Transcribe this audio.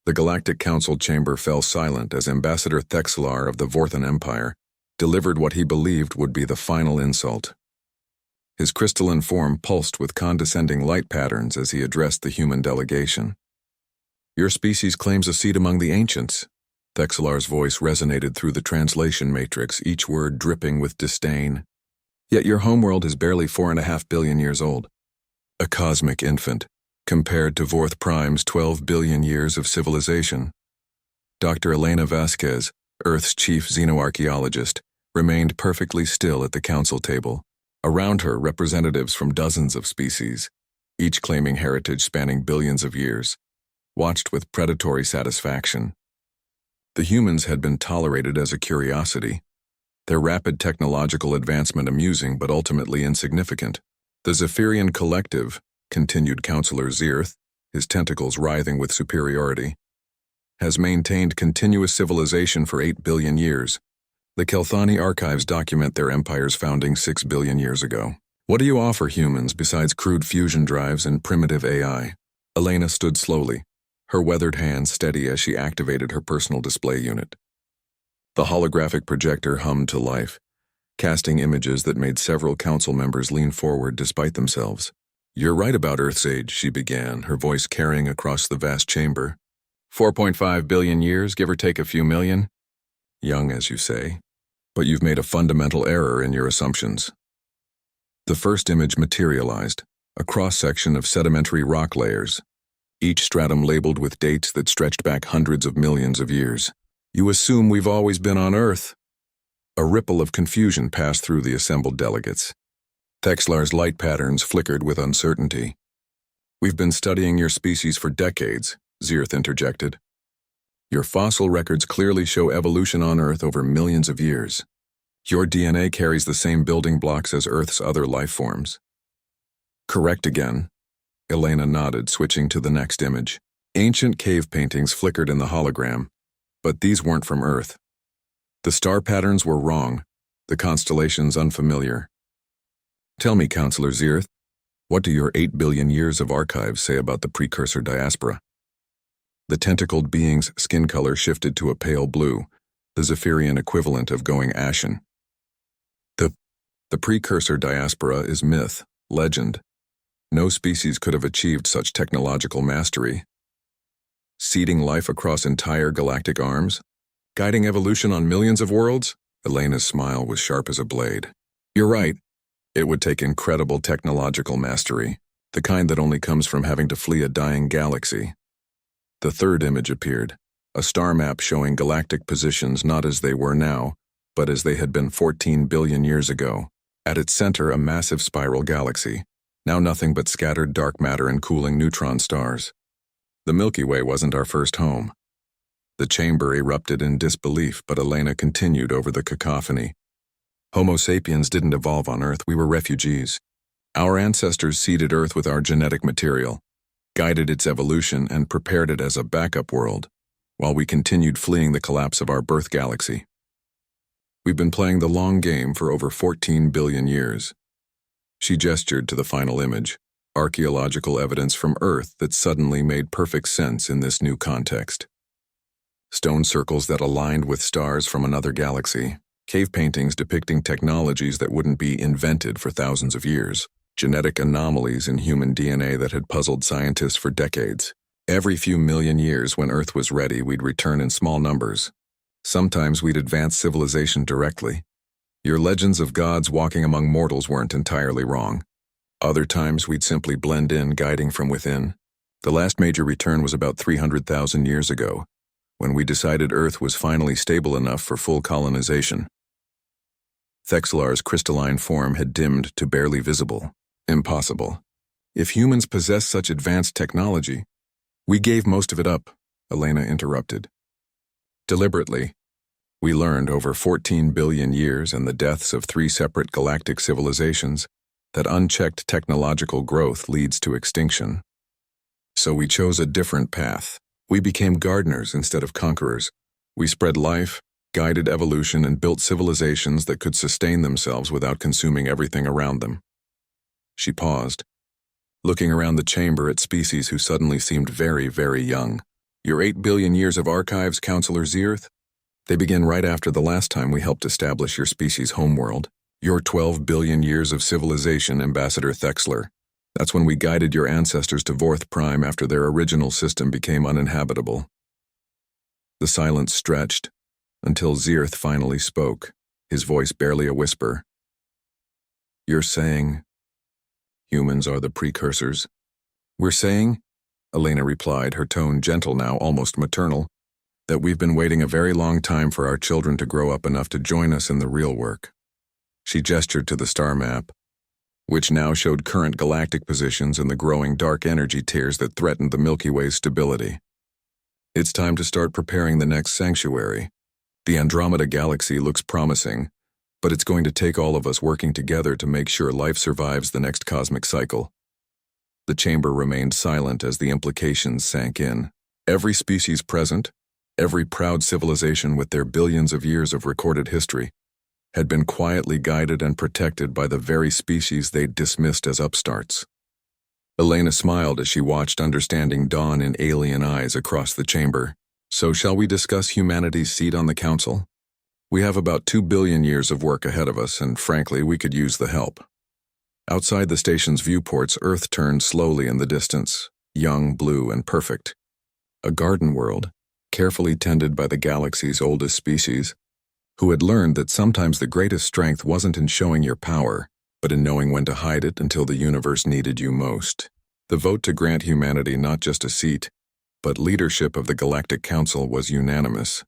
The Galactic Council chamber fell silent as Ambassador Thexlar of the Vorthan Empire delivered what he believed would be the final insult. His crystalline form pulsed with condescending light patterns as he addressed the human delegation. "Your species claims a seat among the ancients." Thexlar's voice resonated through the translation matrix, each word dripping with disdain. "Yet your homeworld is barely 4.5 billion years old. A cosmic infant, compared to Vorth Prime's 12 billion years of civilization." Dr. Elena Vasquez, Earth's chief xenoarchaeologist, remained perfectly still at the council table. Around her, representatives from dozens of species, each claiming heritage spanning billions of years, watched with predatory satisfaction. The humans had been tolerated as a curiosity, their rapid technological advancement amusing but ultimately insignificant. "The Zephyrian Collective," continued Counselor Zirth, his tentacles writhing with superiority, "has maintained continuous civilization for 8 billion years. The Kelthani archives document their empire's founding 6 billion years ago. What do you offer humans besides crude fusion drives and primitive AI?" Elena stood slowly, her weathered hands steady as she activated her personal display unit. The holographic projector hummed to life, casting images that made several council members lean forward despite themselves. "You're right about Earth's age," she began, her voice carrying across the vast chamber. 4.5 billion years, give or take a few million. Young, as you say, but you've made a fundamental error in your assumptions. The first image materialized, a cross-section of sedimentary rock layers, each stratum labeled with dates that stretched back hundreds of millions of years. "You assume we've always been on Earth." A ripple of confusion passed through the assembled delegates. Thexlar's light patterns flickered with uncertainty. "We've been studying your species for decades," Zirth interjected. "Your fossil records clearly show evolution on Earth over millions of years. Your DNA carries the same building blocks as Earth's other life forms." "Correct again." Elena nodded, switching to the next image. Ancient cave paintings flickered in the hologram, but these weren't from Earth. The star patterns were wrong, the constellations unfamiliar. "Tell me, Counselor Zirth, what do your 8 billion years of archives say about the precursor diaspora?" The tentacled being's skin color shifted to a pale blue, the Zephyrian equivalent of going ashen. The precursor diaspora is myth, legend. No species could have achieved such technological mastery. Seeding life across entire galactic arms? Guiding evolution on millions of worlds? Elena's smile was sharp as a blade. "You're right. It would take incredible technological mastery, the kind that only comes from having to flee a dying galaxy." The third image appeared, a star map showing galactic positions not as they were now, but as they had been 14 billion years ago. At its center, a massive spiral galaxy, now nothing but scattered dark matter and cooling neutron stars. The Milky Way wasn't our first home. The chamber erupted in disbelief, but Elena continued over the cacophony. "Homo sapiens didn't evolve on Earth, we were refugees. Our ancestors seeded Earth with our genetic material, guided its evolution, and prepared it as a backup world, while we continued fleeing the collapse of our birth galaxy. We've been playing the long game for over 14 billion years. She gestured to the final image, archaeological evidence from Earth that suddenly made perfect sense in this new context. Stone circles that aligned with stars from another galaxy, cave paintings depicting technologies that wouldn't be invented for thousands of years, genetic anomalies in human DNA that had puzzled scientists for decades. Every few million years, when Earth was ready, we'd return in small numbers. Sometimes we'd advance civilization directly. Your legends of gods walking among mortals weren't entirely wrong. Other times we'd simply blend in, guiding from within. The last major return was about 300,000 years ago, when we decided Earth was finally stable enough for full colonization. Thexlar's crystalline form had dimmed to barely visible. Impossible. If humans possess such advanced technology, we gave most of it up, Elena interrupted. Deliberately. We learned over 14 billion years and the deaths of 3 separate galactic civilizations that unchecked technological growth leads to extinction. So we chose a different path. We became gardeners instead of conquerors. We spread life, guided evolution, and built civilizations that could sustain themselves without consuming everything around them. She paused, looking around the chamber at species who suddenly seemed very, very young. Your 8 billion years of archives, Counselor Zeerth? They begin right after the last time we helped establish your species' homeworld. Your 12 billion years of civilization, Ambassador Thexler. That's when we guided your ancestors to Vorth Prime after their original system became uninhabitable. The silence stretched until Zeerth finally spoke, his voice barely a whisper. You're saying humans are the precursors? We're saying, Elena replied, her tone gentle now, almost maternal, that we've been waiting a very long time for our children to grow up enough to join us in the real work. She gestured to the star map, which now showed current galactic positions and the growing dark energy tears that threatened the Milky Way's stability. It's time to start preparing the next sanctuary. The Andromeda Galaxy looks promising, but it's going to take all of us working together to make sure life survives the next cosmic cycle. The chamber remained silent as the implications sank in. Every species present, every proud civilization with their billions of years of recorded history, had been quietly guided and protected by the very species they'd dismissed as upstarts. Elena smiled as she watched understanding dawn in alien eyes across the chamber. So shall we discuss humanity's seat on the council? We have about 2 billion years of work ahead of us, and frankly, we could use the help. Outside the station's viewports, Earth turned slowly in the distance, young, blue, and perfect. A garden world, carefully tended by the galaxy's oldest species, who had learned that sometimes the greatest strength wasn't in showing your power, but in knowing when to hide it until the universe needed you most. The vote to grant humanity not just a seat, but leadership of the Galactic Council was unanimous.